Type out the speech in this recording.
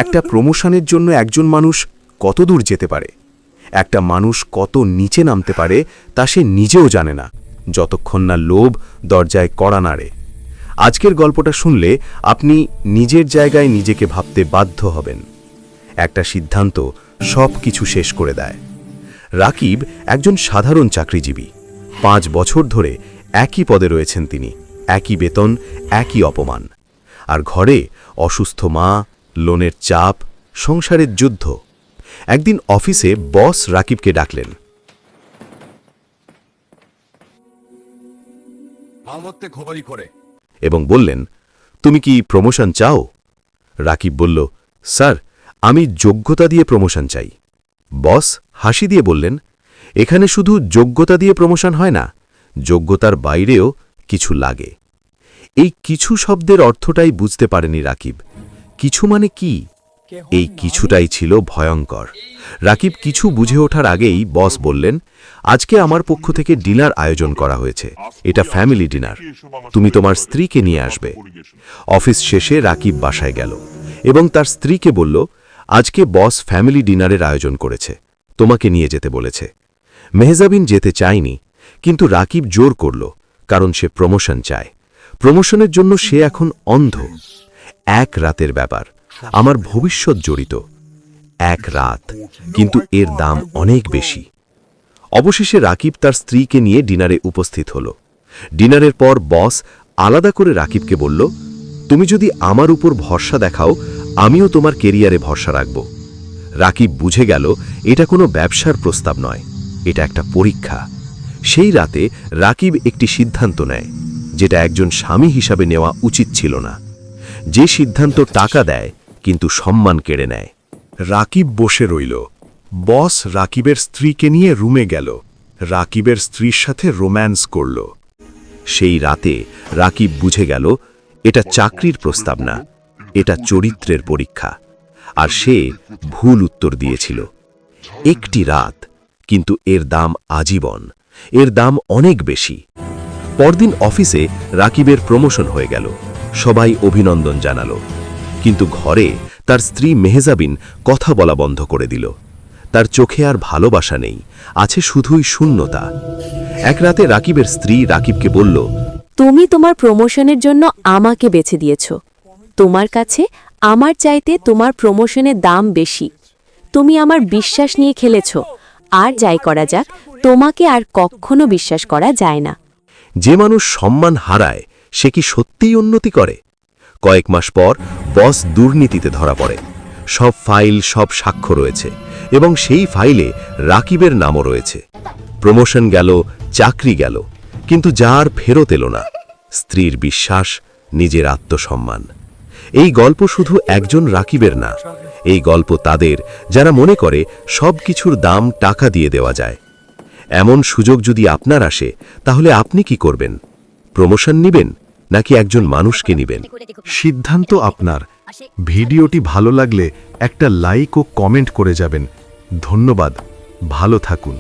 একটা প্রমোশনের জন্য একজন মানুষ কত দূর যেতে পারে, একটা মানুষ কত নিচে নামতে পারে তা সে নিজেও জানে না, যতক্ষণ না লোভ দরজায় কড়া নাড়ে। আজকের গল্পটা শুনলে আপনি নিজের জায়গায় নিজেকে ভাবতে বাধ্য হবেন। একটা সিদ্ধান্ত সব কিছু শেষ করে দেয়। রাকিব একজন সাধারণ চাকরিজীবী। 5 বছর ধরে একই পদে রয়েছেন তিনি, একই বেতন, একই অপমান। আর ঘরে অসুস্থ মা, লোনের চাপ, সংসারের যুদ্ধ। একদিন অফিসে বস রাকিবকে ডাকলেন। এবং বললেন, তুমি কি প্রমোশন চাও? রাকিব বলল, স্যার, আমি যোগ্যতা দিয়ে প্রমোশন চাই। বস হাসি দিয়ে বললেন, এখানে শুধু যোগ্যতা দিয়ে প্রমোশন হয় না, যোগ্যতার বাইরেও কিছু লাগে। এই কিছু শব্দের অর্থটাই বুঝতে পারেনি রাকিব। কিছু মানে কি? এই কিছুটাই ছিল ভয়ঙ্কর। রাকিব কিছু বুঝে ওঠার আগেই বস বললেন, আজকে আমার পক্ষ থেকে ডিনার আয়োজন করা হয়েছে। এটা ফ্যামিলি ডিনার। তুমি তোমার স্ত্রীকে নিয়ে আসবে। অফিস শেষে রাকিব বাসায় গেল এবং তার স্ত্রীকে বলল, আজকে বস ফ্যামিলি ডিনারের আয়োজন করেছে, তোমাকে নিয়ে যেতে বলেছে। মেহজাবিন যেতে চায়নি, কিন্তু রাকিব জোর করল, কারণ সে প্রমোশন চায়। প্রমোশনের জন্য সে এখন অন্ধ। এক রাতের ব্যাপার, আমার ভবিষ্যৎ জড়িত। এক রাত, কিন্তু এর দাম অনেক বেশি। অবশেষে রাকিব তার স্ত্রীকে নিয়ে ডিনারে উপস্থিত হল। ডিনারের পর বস আলাদা করে রাকিবকে বলল, তুমি যদি আমার উপর ভরসা দেখাও, আমিও তোমার কেরিয়ারে ভরসা রাখব। রাকিব বুঝে গেল এটা কোনো ব্যবসার প্রস্তাব নয়, এটা একটা পরীক্ষা। সেই রাতে রাকিব একটি সিদ্ধান্ত নেয়, যেটা একজন স্বামী হিসাবে নেওয়া উচিত ছিল না। যে সিদ্ধান্ত টাকা দেয় কিন্তু সম্মান কেড়ে নেয়। রাকিব বসে রইল। বস রাকিবের স্ত্রীকে নিয়ে রুমে গেল। রাকিবের স্ত্রীর সাথে রোম্যান্স করল। সেই রাতে রাকিব বুঝে গেল এটা চাকরির প্রস্তাব না, এটা চরিত্রের পরীক্ষা। আর সে ভুল উত্তর দিয়েছিল। একটি রাত, কিন্তু এর দাম আজীবন, এর দাম অনেক বেশি। পরদিন অফিসে রাকিবের প্রমোশন হয়ে গেল। সবাই অভিনন্দন জানালো, কিন্তু ঘরে তার স্ত্রী মেহজাবিন কথা বলা বন্ধ করে দিল। তার চোখে আর ভালোবাসা নেই, আছে শুধুই শূন্যতা। এক রাতে রাকিবের স্ত্রী রাকিবকে বলল, তুমি তোমার প্রমোশনের জন্য আমাকে বেছে দিয়েছ। তোমার কাছে আমার চাইতে তোমার প্রমোশনের দাম বেশি। তুমি আমার বিশ্বাস নিয়ে খেলেছ, আর যাই করা যাক, তোমাকে আর কখনো বিশ্বাস করা যায় না। যে মানুষ সম্মান হারায় সে কি সত্যিই উন্নতি করে? কয়েক মাস পর বস দুর্নীতিতে ধরা পড়ে। সব ফাইল, সব সাক্ষ্য রয়েছে, এবং সেই ফাইলে রাকিবের নামও রয়েছে। প্রমোশন গেল, চাকরি গেল, কিন্তু যার ফেরত এলো না স্ত্রীর বিশ্বাস, নিজের আত্মসম্মান। এই গল্প শুধু একজন রাকিবের না, এই গল্প তাদের যারা মনে করে সব কিছুর দাম টাকা দিয়ে দেওয়া যায়। এমন সুযোগ যদি আপনার আসে, তাহলে আপনি কি করবেন? প্রমোশন নিবেন নাকি একজন মানুষকে নিবেন? সিদ্ধান্ত আপনার। ভিডিওটি ভালো লাগলে একটা লাইক ও কমেন্ট করে যাবেন। ধন্যবাদ, ভালো থাকুন।